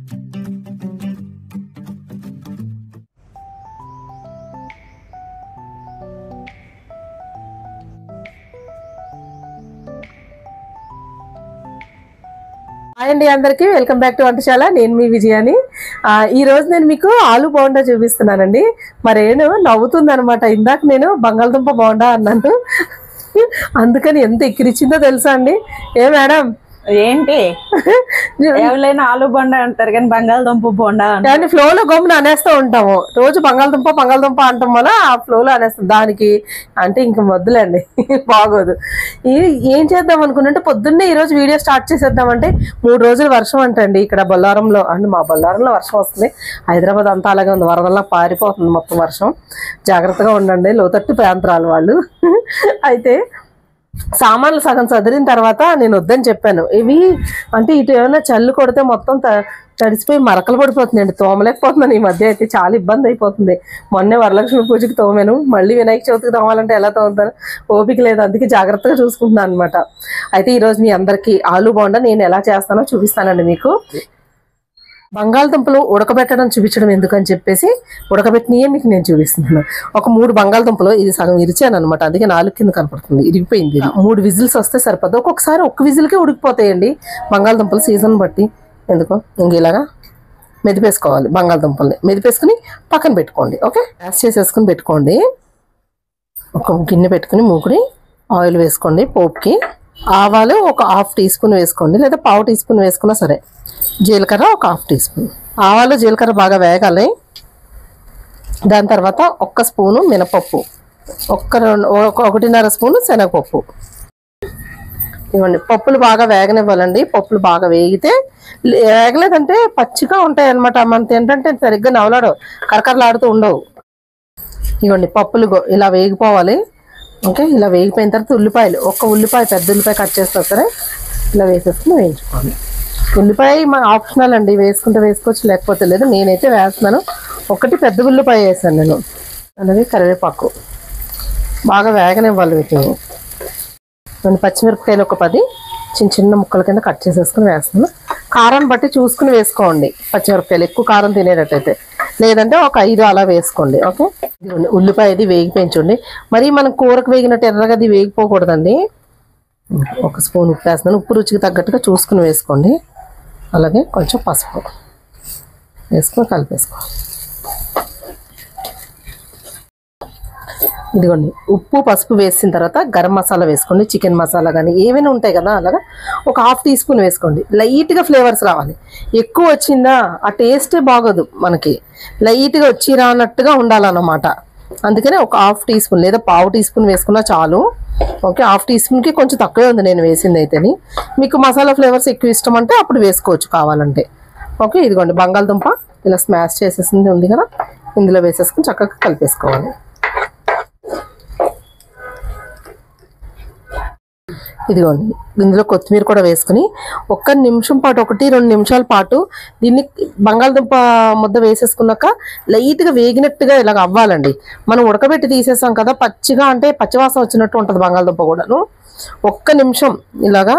Hi అండి, అందరికీ welcome back to వంటశాల. నేను మీ విజయాని. ఈ రోజు నేను మీకు ఆలు బోండా చూపిస్తున్నానండి. మరేను నవ్వుతుంది అనమాట. ఇందాక నేను బంగాళదుంప బోండా అన్నాను, అందుకని ఎంత ఎక్కిరిచ్చిందో తెలుసా అండి. ఏ మేడం ఏంటి ఎవరైనా ఆలు బొండా అంటారు కానీ బంగాళదుంప బొండా కానీ ఫ్లోలో గమ్మున అనేస్తూ ఉంటాము. రోజు బంగాళదుంప బంగాళదుంప అంటాం వల్ల ఆ ఫ్లోలో అనేస్తాం. దానికి అంటే ఇంక వద్దులేండి, బాగోదు. ఏం చేద్దాం అనుకున్నట్టు పొద్దున్నే ఈరోజు వీడియో స్టార్ట్ చేసేద్దామంటే 3 రోజులు వర్షం అంటండి ఇక్కడ బొల్లారంలో. అంటే మా బొల్లారంలో వర్షం వస్తుంది. హైదరాబాద్ అంతా అలాగే ఉంది, వరదల్లా పారిపోతుంది మొత్తం వర్షం. జాగ్రత్తగా ఉండండి లోతట్టు ప్రాంతాల వాళ్ళు. అయితే సామాన్లు సగం చదిరిన తర్వాత నేను వద్దని చెప్పాను. ఇవి అంటే ఇటు ఏమైనా చల్లు కొడితే మొత్తం తడిసిపోయి మరకలు పడిపోతుందండి. తోమలేకపోతున్నాను ఈ మధ్య. అయితే చాలా ఇబ్బంది అయిపోతుంది. మొన్నే వరలక్ష్మి పూజకి తోమాను, మళ్ళీ వినాయక చవితికి తోమాలంటే ఎలా తోముతాను, ఓపిక లేదు. అందుకే జాగ్రత్తగా చూసుకుంటున్నాను అనమాట. అయితే ఈరోజు మీ అందరికీ ఆలు బోండా నేను ఎలా చేస్తానో చూపిస్తానండి మీకు. బంగాళదుంపలు ఉడకబెట్టడం చూపించడం ఎందుకని చెప్పేసి ఉడకబెట్టినయే మీకు నేను చూపిస్తున్నాను. ఒక 3 బంగాళదుంపలు, ఇది సగం ఇరిచాను అనమాట, అందుకే 4 కింద కనపడుతుంది, ఇరిగిపోయింది. 3 విజిల్స్ వస్తే సరిపోద్ది. ఒక్కొక్కసారి 1 విజిల్కే ఉడికిపోతాయండి బంగాళదుంపలు, సీజన్ బట్టి. ఎందుకో ఇంక ఇలాగా మెదిపేసుకోవాలి. బంగాళదుంపల్ని మెదిపేసుకుని పక్కన పెట్టుకోండి. ఓకే, గ్యాస్ చేసేసుకుని పెట్టుకోండి. ఒక గిన్నె పెట్టుకుని మూకుడి ఆయిల్ వేసుకోండి. పోపుకి ఆవాలు ఒక 1/2 టీ స్పూన్ వేసుకోండి, లేదా 1/4 టీ స్పూన్ వేసుకున్నా సరే. జీలకర్ర ఒక 1/2 టీ స్పూన్. ఆవాలు జీలకర్ర బాగా వేగాలి. దాని తర్వాత 1 స్పూను మినపప్పు, 1.5 స్పూను శనగపప్పు ఇవ్వండి. పప్పులు బాగా వేగనివ్వాలండి. పప్పులు బాగా వేగితే, వేగలేదంటే పచ్చిగా ఉంటాయి అనమాట. మనకి ఏంటంటే సరిగ్గా నవలాడు, కరకరలాడుతూ ఉండవు. ఇవ్వండి పప్పులు ఇలా వేగిపోవాలి. ఓకే, ఇలా వేగిపోయిన తర్వాత ఉల్లిపాయలు, 1 ఉల్లిపాయ, పెద్ద ఉల్లిపాయ కట్ చేస్తా సరే, ఇలా వేసేసుకుని వేయించుకోండి. ఉల్లిపాయ మన ఆప్షనల్ అండి, వేసుకుంటే వేసుకోవచ్చు, లేకపోతే లేదు. నేనైతే వేస్తున్నాను. 1 పెద్ద ఉల్లిపాయ వేసాను నేను. అలాగే కరివేపాకు బాగా వేగనివ్వాలి వీటిని. పచ్చిమిరపకాయలు ఒక 10 చిన్న చిన్న ముక్కల కింద కట్ చేసేసుకుని వేస్తున్నాను. కారం బట్టి చూసుకుని వేసుకోండి. పచ్చిమిరపకాయలు ఎక్కువ కారం తినేటట్టయితే, లేదంటే ఒక 5 అలా వేసుకోండి. ఓకే, ఉల్లిపాయ ఇది వేగిపోయించండి. మరి మనం కూరకు వేగినట్టు ఎర్రగా అది వేగిపోకూడదండి. 1 స్పూన్ ఉప్పు వేస్తున్నాను. ఉప్పు రుచికి తగ్గట్టుగా చూసుకుని వేసుకోండి. అలాగే కొంచెం పసుపు వేసుకొని కలిపేసుకోండి. ఇదిగోండి ఉప్పు పసుపు వేసిన తర్వాత గరం మసాలా వేసుకోండి. చికెన్ మసాలా కానీ ఏమైనా ఉంటాయి కదా, అలాగా ఒక 1/2 టీ స్పూన్ వేసుకోండి. లైట్గా ఫ్లేవర్స్ రావాలి. ఎక్కువ వచ్చిందా ఆ టేస్టే బాగోదు మనకి. లైట్గా వచ్చి రానట్టుగా ఉండాలన్నమాట. అందుకనే ఒక 1/2 టీ స్పూన్ లేదా 1/4 టీ స్పూన్ వేసుకున్నా చాలు. ఓకే, 1/2 టీ స్పూన్కి కొంచెం తక్కువే ఉంది నేను వేసింది అయితేని. మీకు మసాలా ఫ్లేవర్స్ ఎక్కువ ఇష్టం అంటే అప్పుడు వేసుకోవచ్చు కావాలంటే. ఓకే, ఇదిగోండి బంగాళదుంప ఇలా స్మాష్ చేసేసింది ఉంది కదా, ఇందులో వేసేసుకుని చక్కగా కలిపేసుకోవాలి. ఇదిగోండి ఇందులో కొత్తిమీర కూడా వేసుకుని 1 నిమిషం పాటు, 1-2 నిమిషాల పాటు దీన్ని బంగాళదుంప ముద్ద వేసేసుకున్నాక లైట్గా వేగినట్టుగా ఇలాగ అవ్వాలండి. మనం ఉడకబెట్టి తీసేసాం కదా, పచ్చిగా అంటే పచ్చివాసన వచ్చినట్టు ఉంటుంది బంగాళదుంప కూడాను. 1 నిమిషం ఇలాగా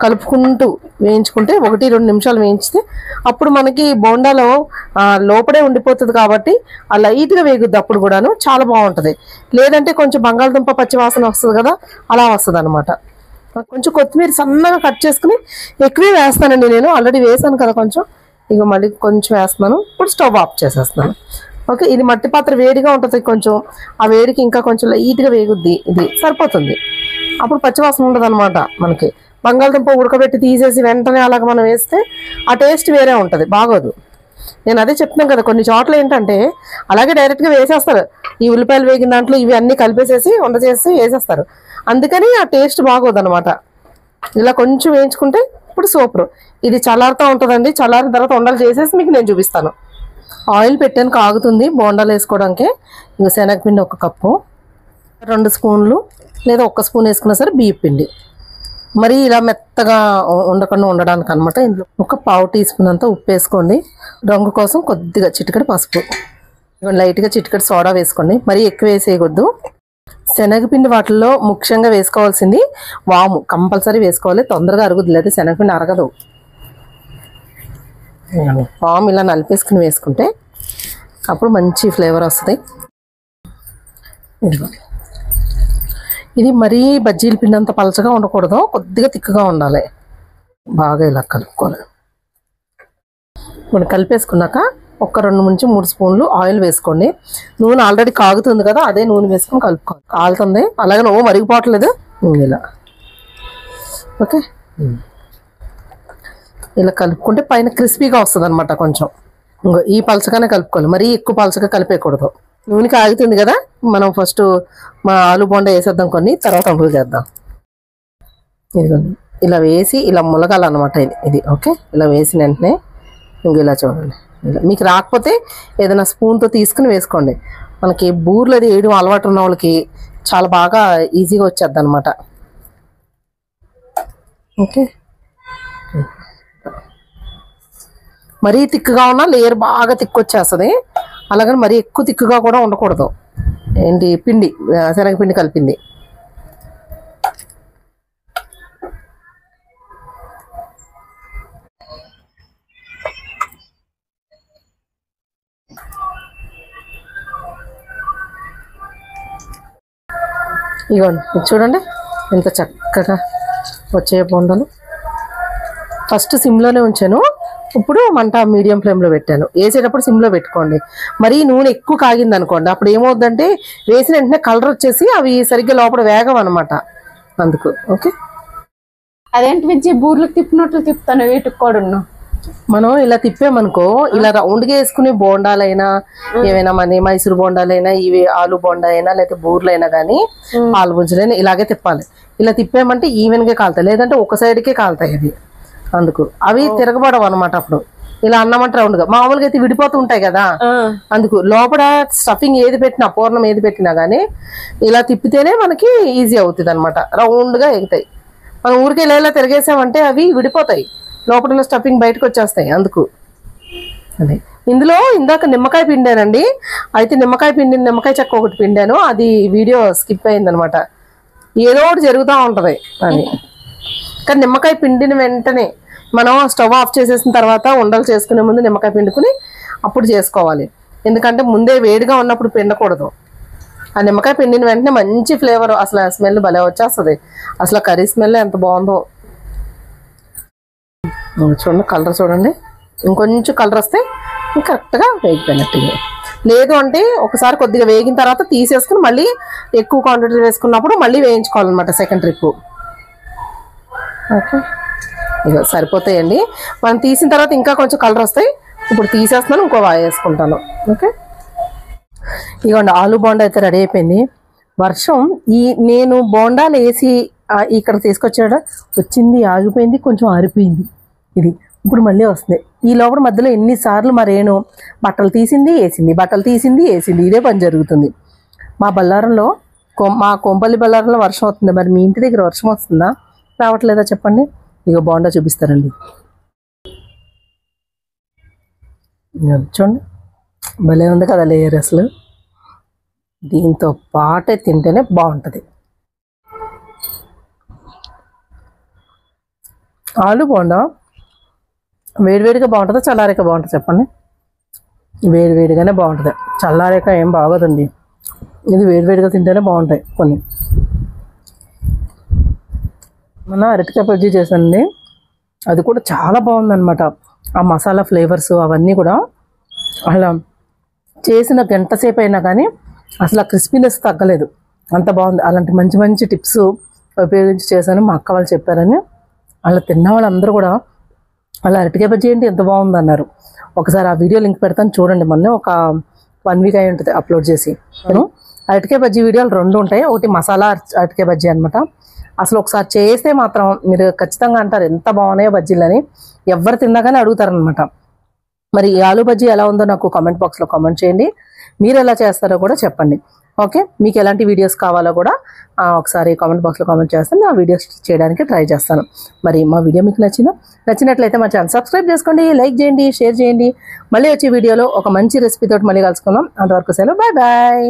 కలుపుకుంటూ వేయించుకుంటే, 1-2 నిమిషాలు వేయించితే అప్పుడు మనకి బోండాలో లోపడే ఉండిపోతుంది కాబట్టి ఆ లైట్గా వేగుద్ది. అప్పుడు కూడాను చాలా బాగుంటుంది. లేదంటే కొంచెం బంగాళదుంప పచ్చివాసన వస్తుంది కదా, అలా వస్తుంది అనమాట. కొంచెం కొత్తిమీర సన్నగా కట్ చేసుకుని ఎక్కువే వేస్తానండి నేను. ఆల్రెడీ వేసాను కదా కొంచెం, ఇక మళ్ళీ కొంచెం వేస్తున్నాను. ఇప్పుడు స్టవ్ ఆఫ్ చేసేస్తున్నాను. ఓకే, ఇది మట్టి పాత్ర వేడిగా ఉంటుంది. కొంచెం ఆ వేడికి ఇంకా కొంచెం లైట్గా వేగుద్ది. ఇది సరిపోతుంది. అప్పుడు పచ్చివాసన ఉండదు అనమాట మనకి. బంగాళదుంప ఉడకబెట్టి తీసేసి వెంటనే అలాగ మనం వేస్తే ఆ టేస్ట్ వేరే ఉంటుంది, బాగోదు. నేను అదే చెప్తున్నాను కదా, కొన్ని చోట్ల ఏంటంటే అలాగే డైరెక్ట్గా వేసేస్తారు. ఈ ఉల్లిపాయలు వేగిన దాంట్లో ఇవి అన్నీ కలిపేసేసి వంట చేసి వేసేస్తారు. అందుకని ఆ టేస్ట్ బాగోదు అనమాట. ఇలా కొంచెం వేయించుకుంటే ఇప్పుడు సూపర్. ఇది చల్లారుతూ ఉంటుందండి. చల్లారిన తర్వాత వంటలు చేసేసి మీకు నేను చూపిస్తాను. ఆయిల్ పెట్టాను, కాగుతుంది బోండాలు వేసుకోవడానికి. ఇంకా శనగపిండి 1 కప్పు, 2 స్పూన్లు లేదా 1 స్పూన్ వేసుకున్నా సరే బియ్యం పిండి. మరి ఇలా మెత్తగా ఉండకుండా ఉండడానికి అనమాట. ఇందులో 1/4 టీ స్పూన్ అంతా ఉప్పు వేసుకోండి. రంగు కోసం కొద్దిగా చిటికెడు పసుపు, లైట్గా చిటికెడు సోడా వేసుకోండి. మరీ ఎక్కువ వేసేయకూడదు. శనగపిండి వాటిల్లో ముఖ్యంగా వేసుకోవాల్సింది వాము, కంపల్సరీ వేసుకోవాలి. తొందరగా అరుగుద్ది, లేదా శనగపిండి అరగదు. పామ్ ఇలా నలిపేసుకుని వేసుకుంటే అప్పుడు మంచి ఫ్లేవర్ వస్తుంది. ఇది మరీ బజ్జీల పిండి అంత పలచగా ఉండకూడదు, కొద్దిగా తిక్కుగా ఉండాలి. బాగా ఇలా కలుపుకోవాలి. ఇప్పుడు కలిపేసుకున్నాక ఒక 2-3 స్పూన్లు ఆయిల్ వేసుకోండి. నూనె ఆల్రెడీ కాగుతుంది కదా, అదే నూనె వేసుకొని కలుపుకోవాలి. కాలుతుంది, అలాగే నువ్వు మరిగిపోవట్లేదు. ఇలా ఓకే, ఇలా కలుపుకుంటే పైన క్రిస్పీగా వస్తుంది అనమాట. కొంచెం ఈ పలచగానే కలుపుకోవాలి, మరీ ఎక్కువ పలచగా కలిపేయకూడదు. నూనె ఆగుతుంది కదా, మనం ఫస్ట్ మా ఆలు బోండా వేసేద్దాం కొన్ని, తర్వాత అంపులు చేద్దాం. ఇదిగోండి ఇలా వేసి ఇలా ములగాలన్నమాట. ఇది ఓకే, ఇలా వేసిన వెంటనే ఇలా చూడండి. ఇలా మీకు రాకపోతే ఏదైనా స్పూన్తో తీసుకుని వేసుకోండి. మనకి బూర్లు అది వేయడం అలవాటు ఉన్న వాళ్ళకి చాలా బాగా ఈజీగా వచ్చేద్ది అనమాట. ఓకే, మరీ తిక్కుగా ఉన్నా లేయర్ బాగా తిక్కు వచ్చేస్తుంది. అలాగని మరీ ఎక్కువ తిక్కుగా కూడా ఉండకూడదు. ఏంటి పిండి, శనగపిండి కలిపింది. ఇవ్వండి, చూడండి ఎంత చక్కగా వచ్చే బోండాలు. ఫస్ట్ సిమ్లోనే ఉంచాను, ఇప్పుడు మంట మీడియం ఫ్లేమ్లో పెట్టాను. వేసేటప్పుడు సిమ్లో పెట్టుకోండి. మరీ నూనె ఎక్కువ కాగింది అనుకోండి, అప్పుడు ఏమవుతుందంటే వేసిన వెంటనే కలర్ వచ్చేసి అవి సరిగ్గా లోపల వేగం అనమాట. అందుకు ఓకే. అదేంటి విజయ్, బూర్లకు తిప్పినట్లు తిప్పుతాను వీటికి కూడా. మనం ఇలా తిప్పామనుకో, ఇలా రౌండ్గా వేసుకునే బోండాలైనా ఏమైనా మన మైసూరు బోండాలైనా, ఇవి ఆలు బోండా అయినా, లేకపోతే బూర్లైనా కానీ పాలు పుంజులైనా ఇలాగే తిప్పాలి. ఇలా తిప్పామంటే ఈవెన్గా కాలుతాయి, లేదంటే ఒక సైడ్కే కాలుతాయి అవి. అందుకు అవి తిరగబడవు అనమాట. అప్పుడు ఇలా అన్నమాట రౌండ్గా, మామూలుగా అయితే విడిపోతూ ఉంటాయి కదా. అందుకు లోపల స్టఫింగ్ ఏది పెట్టినా, పూర్ణం ఏది పెట్టినా కానీ ఇలా తిప్పితేనే మనకి ఈజీ అవుతుంది అనమాట. రౌండ్గా ఎగుతాయి. మనం ఊరికి ఇలా తిరిగేసామంటే అవి విడిపోతాయి, లోపల ఉన్న స్టఫింగ్ బయటకు వచ్చేస్తాయి. అందుకు అదే ఇందులో ఇందాక నిమ్మకాయ పిండానండి. అయితే నిమ్మకాయ చెక్క ఒకటి పిండాను, అది వీడియో స్కిప్ అయిందనమాట. ఏదో ఒకటి జరుగుతూ ఉంటుంది అని. కానీ నిమ్మకాయ పిండిన వెంటనే మనం స్టవ్ ఆఫ్ చేసేసిన తర్వాత ఉండలు చేసుకునే ముందు నిమ్మకాయ పిండుకుని అప్పుడు చేసుకోవాలి. ఎందుకంటే ముందే వేడిగా ఉన్నప్పుడు పిండకూడదు. ఆ నిమ్మకాయ పిండిన వెంటనే మంచి ఫ్లేవర్, అసలు ఆ స్మెల్ భలే వచ్చేస్తుంది. అసలు కర్రీ స్మెల్ ఎంత బాగుందో చూడండి. కలర్ చూడండి, ఇంకొంచెం కలర్ వస్తే కరెక్ట్గా వేగిపోయినట్టు. లేదు అంటే ఒకసారి కొద్దిగా వేగిన తర్వాత తీసేసుకుని మళ్ళీ ఎక్కువ క్వాంటిటీ వేసుకున్నప్పుడు మళ్ళీ వేయించుకోవాలన్నమాట సెకండ్ ట్రిప్. ఓకే, ఇక సరిపోతాయండి. మనం తీసిన తర్వాత ఇంకా కొంచెం కలర్ వస్తాయి. ఇప్పుడు తీసేస్తున్నాను, ఇంకో వాయి వేసుకుంటాను. ఓకే, ఇదిగోండి ఆలు బోండా అయితే రెడీ అయిపోయింది. వర్షం నేను బోండాలు వేసి ఇక్కడ తీసుకొచ్చాడ వచ్చింది, ఆగిపోయింది, కొంచెం ఆరిపోయింది. ఇది ఇప్పుడు మళ్ళీ వస్తుంది. ఈ లోపల మధ్యలో ఎన్నిసార్లు మరేను బట్టలు తీసింది వేసింది, బట్టలు తీసింది వేసింది, ఇదే పని జరుగుతుంది. మా బల్లారంలో, మా కొంపల్లి బల్లారంలో వర్షం వస్తుంది. మరి మీ ఇంటి దగ్గర వర్షం వస్తుందా, రావట్లేదా చెప్పండి. ఇక బోండా చూపిస్తారండి. చూడండి భలే ఉంది కదా లేయర్. అసలు దీంతో పాటే తింటేనే బాగుంటుంది. ఆలు బోండా వేడివేడిగా బాగుంటుందా, చల్లారేక బాగుంటుంది చెప్పండి. వేడివేడిగానే బాగుంటుంది, చల్లారేక ఏం బాగోదండి. ఇది వేడివేడిగా తింటేనే బాగుంటాయి కొన్ని. మన అరటికాయ బజ్జీ చేశానండి, అది కూడా చాలా బాగుందన్నమాట. ఆ మసాలా ఫ్లేవర్స్ అవన్నీ కూడా అలా చేసిన గంట సేపు అయినా కానీ అసలు ఆ క్రిస్పీనెస్ తగ్గలేదు, అంత బాగుంది. అలాంటి మంచి మంచి టిప్స్ ఉపయోగించి చేశాను, మా అక్క వాళ్ళు చెప్పారని. అలా తిన్న వాళ్ళందరూ కూడా అలా అరటికాయ బజ్జీ ఏంటి ఎంత బాగుంది అన్నారు. ఒకసారి ఆ వీడియో లింక్ పెడతాను చూడండి. మొన్న ఒక 1 వీక్ అయి ఉంటుంది అప్లోడ్ చేసి. నేను అరటికాయ బజ్జీ వీడియోలు 2 ఉంటాయి. ఒకటి మసాలా అరటికాయ బజ్జీ అనమాట. అసలు ఒకసారి చేస్తే మాత్రం మీరు ఖచ్చితంగా అంటారు ఎంత బాగున్నాయో బజ్జీలని. ఎవరు తిన్నా కానీ అడుగుతారనమాట. మరి ఈ ఆలు బజ్జీ ఎలా ఉందో నాకు కామెంట్ బాక్స్లో కామెంట్ చేయండి. మీరు ఎలా చేస్తారో కూడా చెప్పండి. ఓకే, మీకు ఎలాంటి వీడియోస్ కావాలో కూడా ఒకసారి కామెంట్ బాక్స్లో కామెంట్ చేస్తాను. ఆ వీడియోస్ చేయడానికి ట్రై చేస్తాను. మరి మా వీడియో మీకు నచ్చినట్లయితే మా ఛానల్ సబ్స్క్రైబ్ చేసుకోండి, లైక్ చేయండి, షేర్ చేయండి. మళ్ళీ వచ్చే వీడియోలో ఒక మంచి రెసిపీ తోటి మళ్ళీ కలుసుకుందాం. అంతవరకు సెలవు, బాయ్ బాయ్.